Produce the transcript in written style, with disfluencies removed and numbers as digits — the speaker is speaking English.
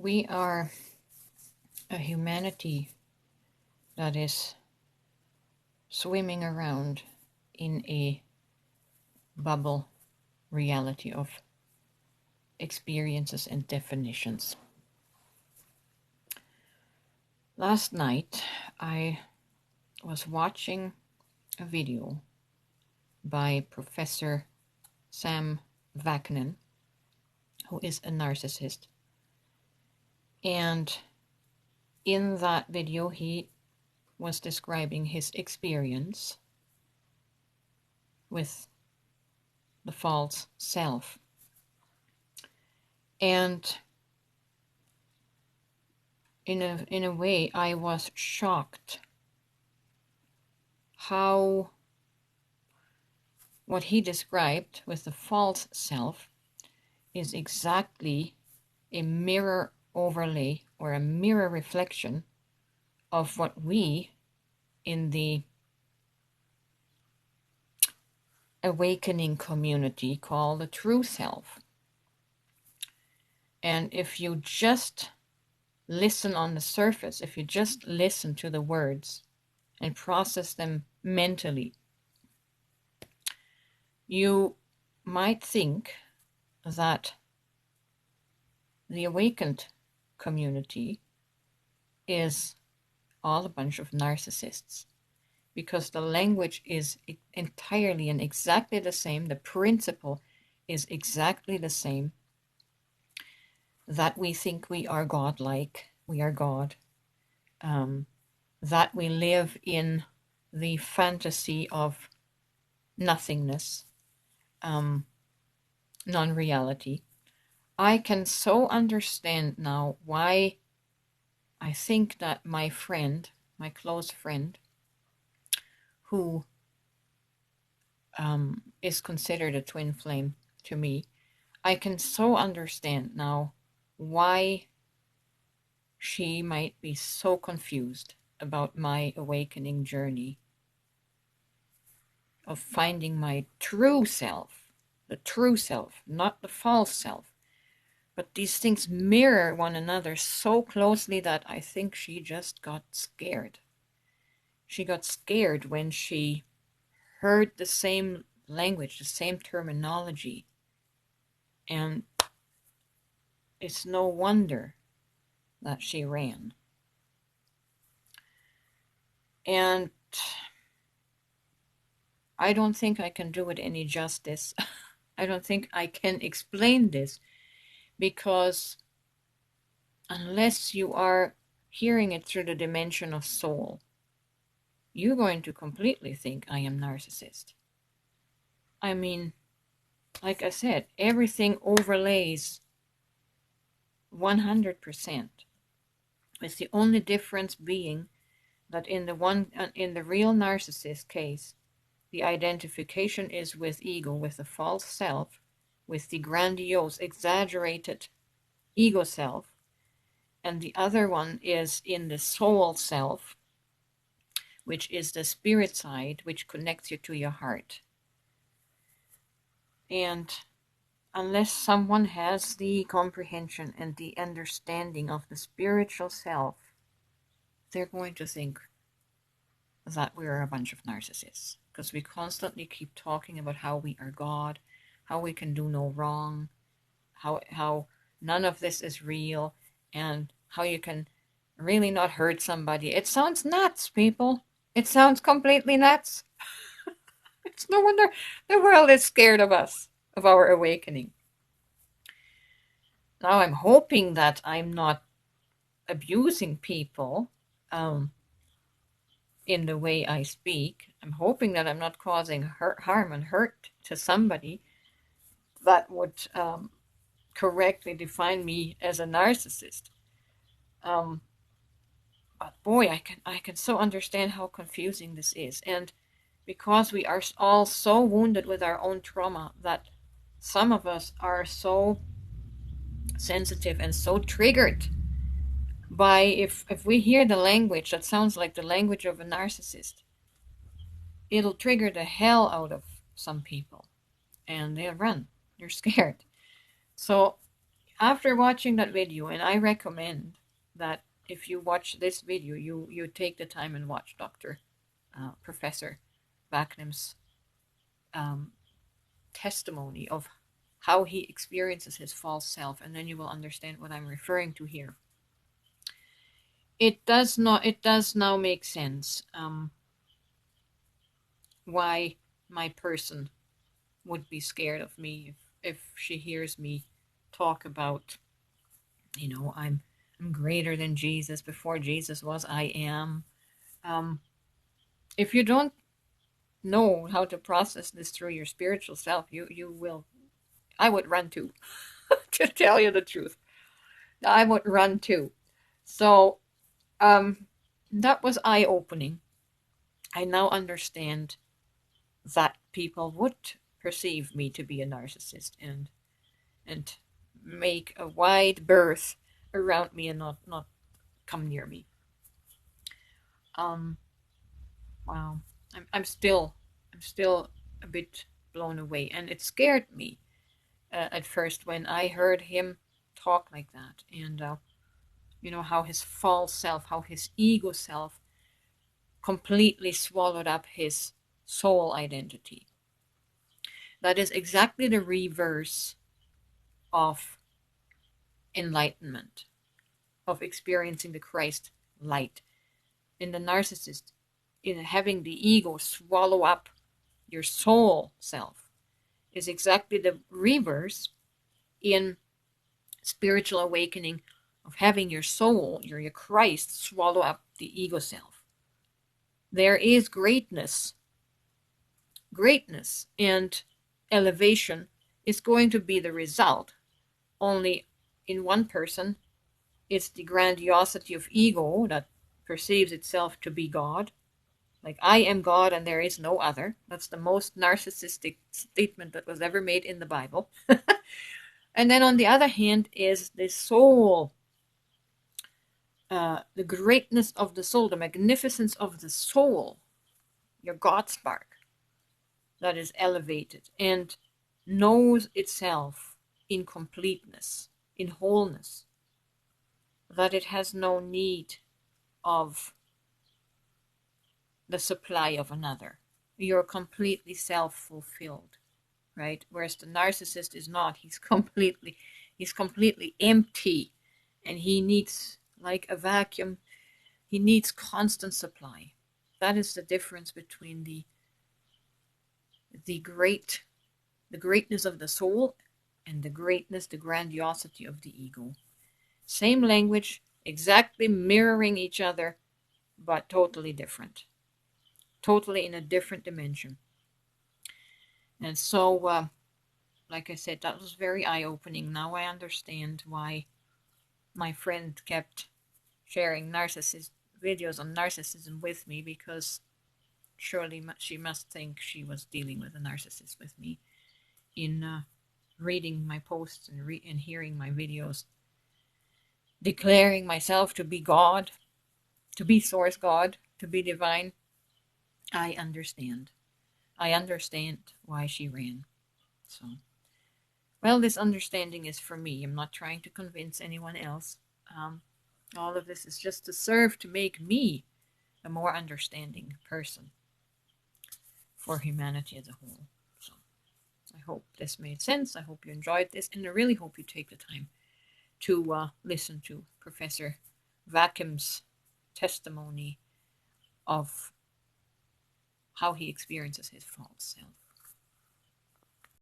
We are a humanity that is swimming around in a bubble reality of experiences and definitions. Last night, I was watching a video by Professor Sam Vaknin, who is a narcissist. And in that video, he was describing his experience with the false self. And in a way, I was shocked how what he described with the false self is exactly a mirror overlay or a mirror reflection of what we in the awakening community call the true self. And if you just listen on the surface, if you just listen to the words and process them mentally, you might think that the awakened community is all a bunch of narcissists, because the language is entirely and exactly the same. The principle is exactly the same, that we think we are godlike, we are God, that we live in the fantasy of nothingness, non-reality. I can so understand now why I think that my friend, my close friend, who is considered a twin flame to me, I can so understand now why she might be so confused about my awakening journey of finding my true self, the true self, not the false self. But these things mirror one another so closely that I think she just got scared. She got scared when she heard the same language, the same terminology. And it's no wonder that she ran. And I don't think I can do it any justice. I don't think I can explain this, because unless you are hearing it through the dimension of soul, you're going to completely think I am narcissist. I mean, like I said, everything overlays 100%, with the only difference being that in the real narcissist case, the identification is with ego, with the false self, with the grandiose, exaggerated ego self, and the other one is in the soul self, which is the spirit side, which connects you to your heart. And unless someone has the comprehension and the understanding of the spiritual self, they're going to think that we're a bunch of narcissists, because we constantly keep talking about how we are God, how we can do no wrong, how none of this is real, and how you can really not hurt somebody. It sounds nuts, people. It sounds completely nuts. It's no wonder the world is scared of us, of our awakening. Now I'm hoping that I'm not abusing people in the way I speak. I'm hoping that I'm not causing harm and hurt to somebody that would correctly define me as a narcissist. But boy, I can so understand how confusing this is. And because we are all so wounded with our own trauma, that some of us are so sensitive and so triggered by if we hear the language that sounds like the language of a narcissist, it'll trigger the hell out of some people, and they'll run. They're scared. So after watching that video, and I recommend that if you watch this video, you take the time and watch Professor Vaknim's testimony of how he experiences his false self, and then you will understand what I'm referring to here. It does now make sense why my person would be scared of me if she hears me talk about, I'm greater than Jesus. Before Jesus was, I am. If you don't know how to process this through your spiritual self, you will. I would run too, to tell you the truth. I would run too. So, that was eye-opening. I now understand that people would perceive me to be a narcissist and make a wide berth around me and not come near me. Wow. I'm still a bit blown away, and it scared me at first when I heard him talk like that, and how his false self, how his ego self completely swallowed up his soul identity. That is exactly the reverse of enlightenment, of experiencing the Christ light. In the narcissist, in having the ego swallow up your soul self, is exactly the reverse in spiritual awakening of having your soul, your Christ, swallow up the ego self. There is greatness. Greatness and elevation is going to be the result. Only in one person, it's the grandiosity of ego that perceives itself to be God. Like, I am God and there is no other. That's the most narcissistic statement that was ever made in the Bible. And then on the other hand is the soul, the greatness of the soul, the magnificence of the soul, your God spark, that is elevated and knows itself in completeness, in wholeness, that it has no need of the supply of another. You're completely self-fulfilled, right? Whereas the narcissist is not. He's completely empty, and he needs, like a vacuum, he needs constant supply. That is the difference between the greatness of the soul and the grandiosity of the ego. Same language, exactly mirroring each other, but totally different. Totally in a different dimension. And so, like I said, that was very eye-opening. Now I understand why my friend kept sharing videos on narcissism with me, because surely she must think she was dealing with a narcissist with me in reading my posts and hearing my videos, declaring myself to be God, to be source God, to be divine. I understand. I understand why she ran. So, well, this understanding is for me. I'm not trying to convince anyone else. All of this is just to serve to make me a more understanding person for humanity as a whole. So, I hope this made sense. I hope you enjoyed this, and I really hope you take the time to listen to Professor Vakim's testimony of how he experiences his false self.